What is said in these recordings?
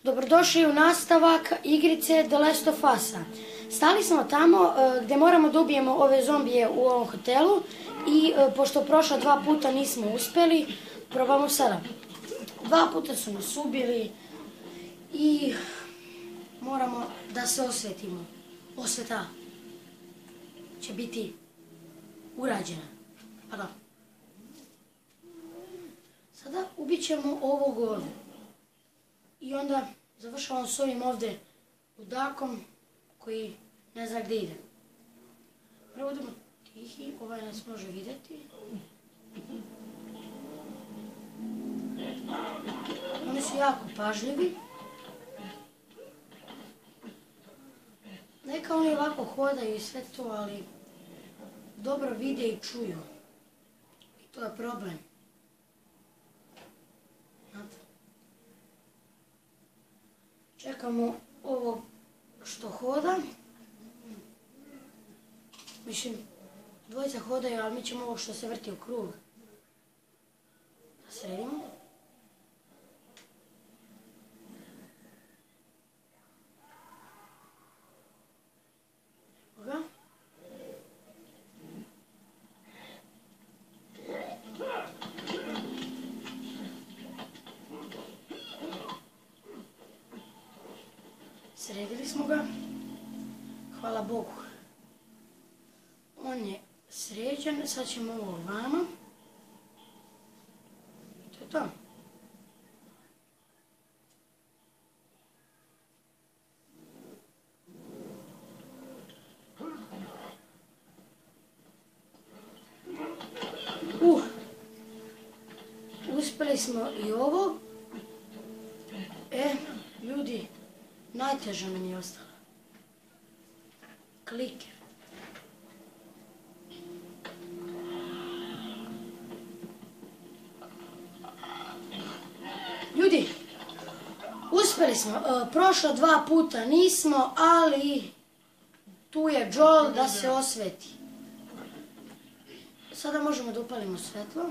Dobrodošli u nastavak igrice The Last of Us-a. Stali smo tamo gdje moramo da ubijemo ove zombije u ovom hotelu i pošto prošla 2 puta nismo uspjeli, probamo sada. 2 puta su nas ubili i moramo da se osvetimo. Osveta će biti urađena. Pa da. Sada ubit ćemo ovog ovdje. I onda završavamo s ovim ovdje ludakom koji ne zna gdje ide. Prvo budemo tihi, ovaj nas može vidjeti. Oni su jako pažljivi. Neka oni ovako hodaju i sve to, ali dobro vide i čuju. I to je problem. Čekamo ovo što hoda. Mislim, dvojica hodaju, ali mi ćemo ovo što se vrti u krug da sredimo. Evo ga. Sredili smo ga, hvala Bogu. On je sređen, sad ćemo ovo vama. To je to. Uspjeli smo i ovo. Ljudi, najteže nam je ostalo. Kliker. Ljudi, uspjeli smo. Prošlo 2 puta nismo, ali tu je Joel da se osveti. Sada možemo da upalimo svetlo.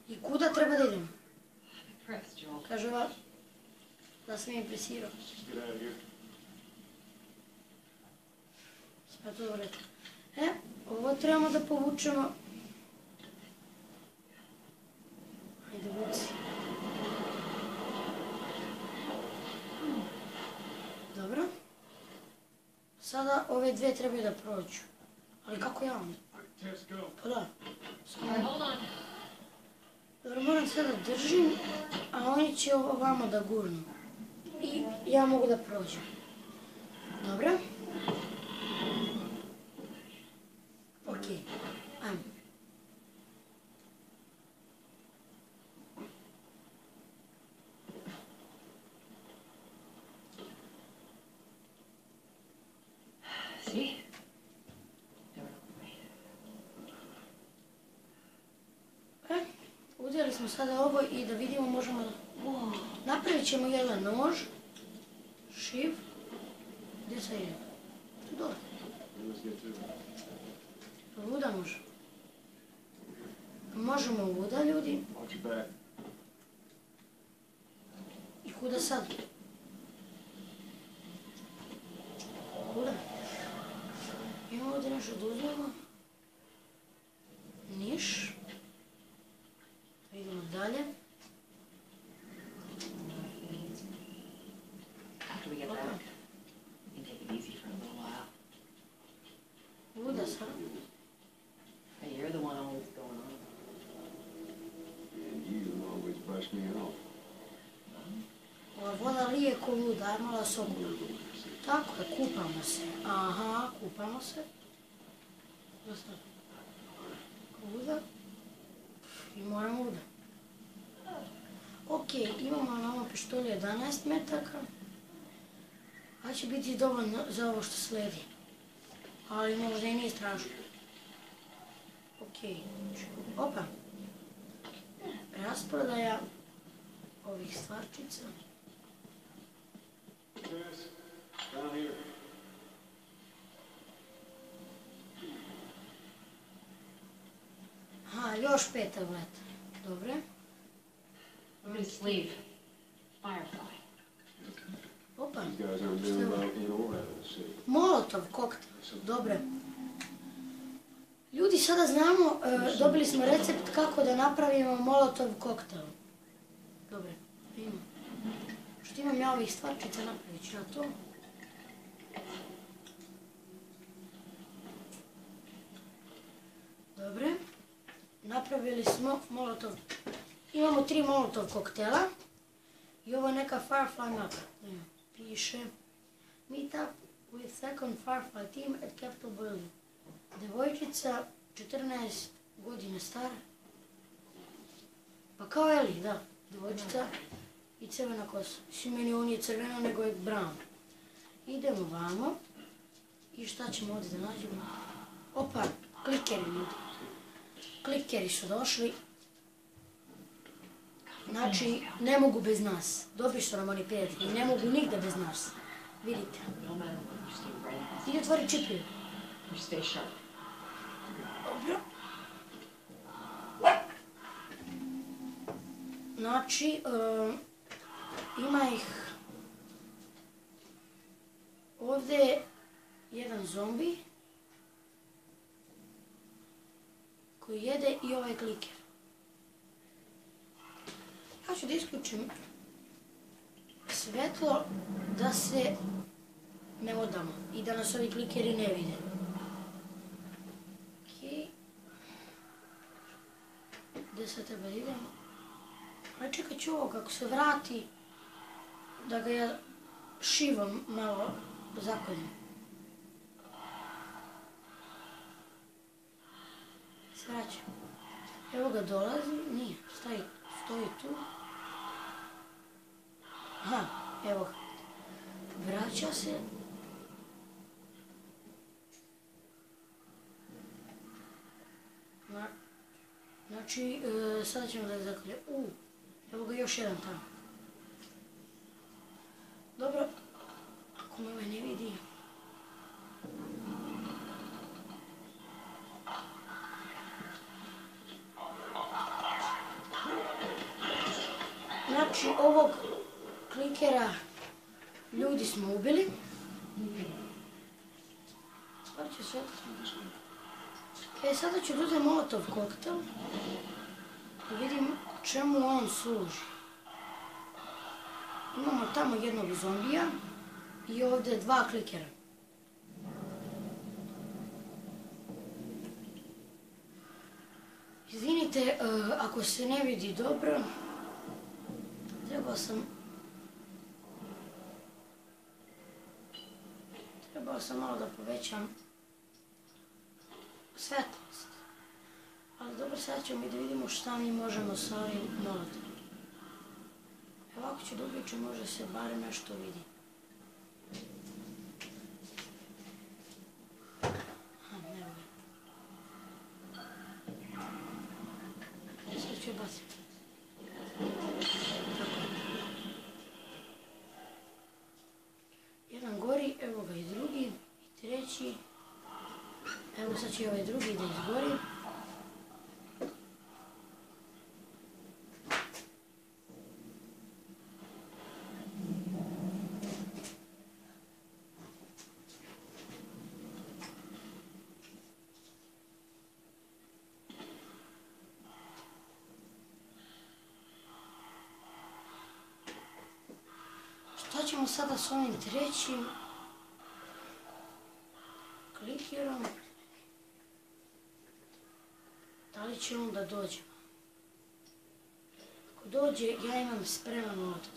I kuda treba da idemo? Kaže ova da sam impresirao. Sve to dobro. Ovo trebamo da povučemo. Ajde, vuci. Dobro. Sada ove dve trebaju da prođu. Ali kako ja onda? Pa da. Dobro, moram sve da držim, a oni će ovamo da gurnu. I ja mogu da prođem. Dobro. Ok, ajmo. Uzeli smo sada ovo i da vidimo možemo da... Napravit ćemo jedan nož. Šiv. Gdje sad ide? Tu dole. Ovuda može. Možemo ovuda, ljudi. I kuda sad? Kuda? Imamo ovdje nešto da uzmemo. Niš. Idemo dalje. Luda sam. You're the one always going on. And you always brush me off. Ova voda lije ko luda, ajmo da soku. Tako je, kupamo se. Aha, kupamo se. Dosta. Luda. I moramo uda. Ok, imamo na ovom pištolju 11 metaka. A će biti dovoljno za ovo što sledi. Ali možda i nije strašno. Ok, opa. Rasprodaja ovih stvarčica. Aha, još 5 tableta. Dobre. I'm gonna sleep. Firefly. Opa, You guys aren't doing well in or out of the city. molotov koktel. Dobre. Ljudi, sada znamo, dobili smo recept kako da napravimo molotov koktel. Dobre, vidimo. Što imam ja ovih stvarčica, napravit ću ja to. Dobre. Napravili smo molotov. Imamo 3 molotov koktela. I ovo je neka Firefly mapa. Piše Meet up with second Firefly team at Capitol Building. Devojčica, 14 godina stara. Pa kao Eli, da. Devojčica i crvena kosa. Mislim, meni ovo nije crveno, nego je brown. Idemo vamo. I šta ćemo ovdje da nađemo? Opa, klikeri ljudi. Klikeri su došli. Znači, ne mogu bez nas. Dobri su nam oni prijatelji, ne mogu nigde bez nas. Vidite. No matter what, you stay right at Idi otvori čiplju. You stay sharp. Dobro. Znači, ima ih ovdje jedan zombi koji jede i ovaj kliker. Ja ću da isključim svetlo da se ne odamo i da nas ovi klikeri ne vide. Okej. Gdje sad treba da idemo? Ali čekat ću ovo kako se vrati da ga ja šivom malo zakoljem. Se vraća. Evo ga dolazi, nije, stoji tu. Aha, evo ga. Vraća se. Znači, sada ćemo da ga zakolje. Evo ga još jedan tamo. Dobro, ako me ovaj ne vidi. Znači, ovog klikera ljudi smo ubili. Sada će sve sada ću da uzem molotov koktel. Da vidim čemu on služi. Imamo tamo jednog zombija i ovdje 2 klikera. Izvinite, ako se ne vidi dobro, trebao sam malo da povećam svetlost. Ali dobro, sad ćemo i da vidimo šta mi možemo sa ovim molotom. Ovako ću da uključim, možda se bar nešto vidi. Aha, ne vidim. Sad ću je baciti. Jedan gori, evo ga i drugi, i treći. Evo sad će i ovaj drugi da izgori. Šta ćemo sada s ovim trećim klikerom? Da li će on da dođe? Ako dođe, ja imam spreman molotov.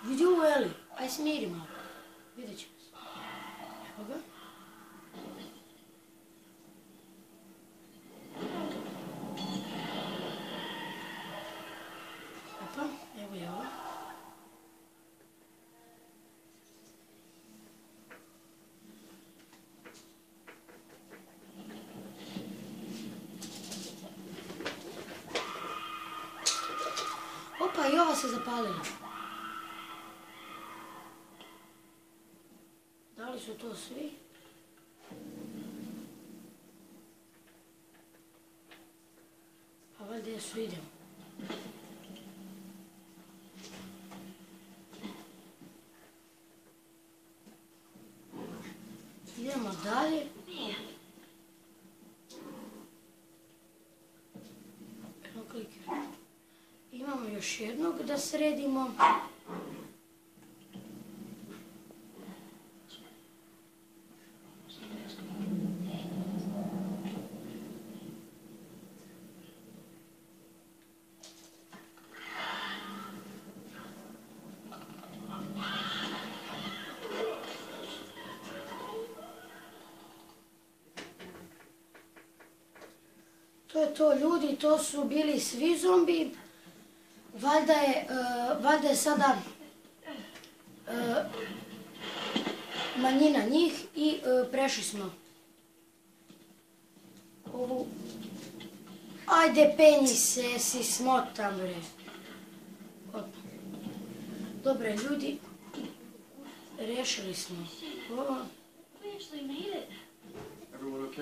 Vidi ovo, Eli, aj smiri malo. Vidjet ćemo se. Evo ga. Opa, evo je ovo. Opa, i ova se zapalila. Da li su to svi? Pa valjda jesu, idemo. Idemo dalje. Evo klikaj. Imamo još jednog da sredimo. To je to, ljudi, to su bili svi zombi. Valjda je sada manjina njih i prešli smo ovu. Ajde, penji se, si smotam, bre. Dobre, ljudi, rešili smo ovo.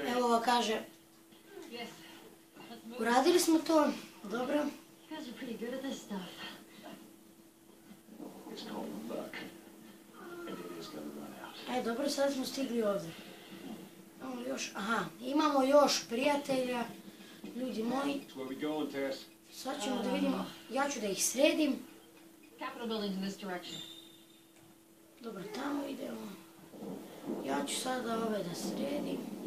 Evo ovo kaže. Uradili smo to, dobro. Dobro, sad smo stigli ovdje. Imamo još prijatelja, ljudi moji. Sad ćemo da vidimo, ja ću da ih sredim. Dobro, tamo idemo. Ja ću sada ove da sredim.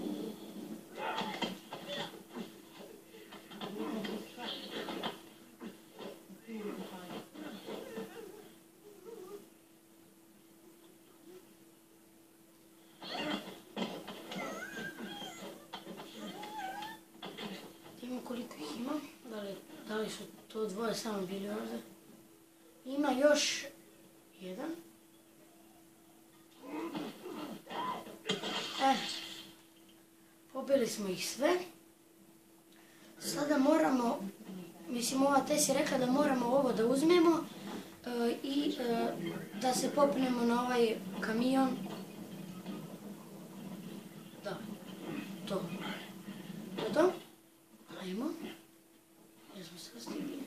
Koliko ih ima? Da li su to dvoje samo bili ovdje? Ima još jedan. Pobili smo ih sve. Sada moramo, mislim ova Tess je rekla da moramo ovo da uzmemo i da se popnemo na ovaj kamion. Da, to. To? Ajmo. Gdje smo sad stigli?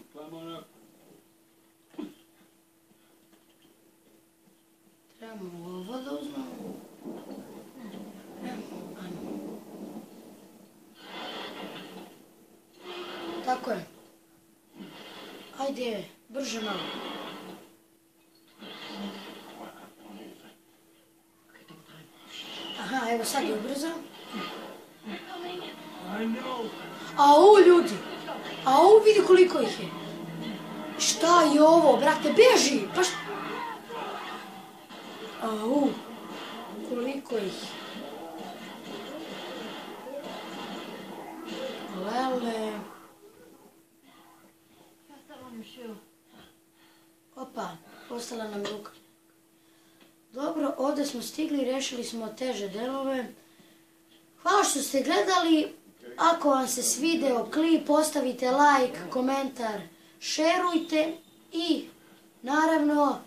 Trebamo ovo da uzmemo. Ajmo. Tako je. Ajde, brže malo. Aha, evo sad je ubrzo. Au, ljudi! Au, vidi koliko ih je. Šta je ovo, brate, beži! Pa šta? Au, koliko ih je. Lele. Opa, ostala nam ruka. Dobro, ovdje smo stigli, rešili smo teže delove. Hvala što ste gledali. Ako vam se svideo klip, ostavite like, komentar, šerujte i naravno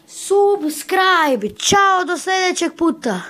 subscribe. Ćao, do sljedećeg puta.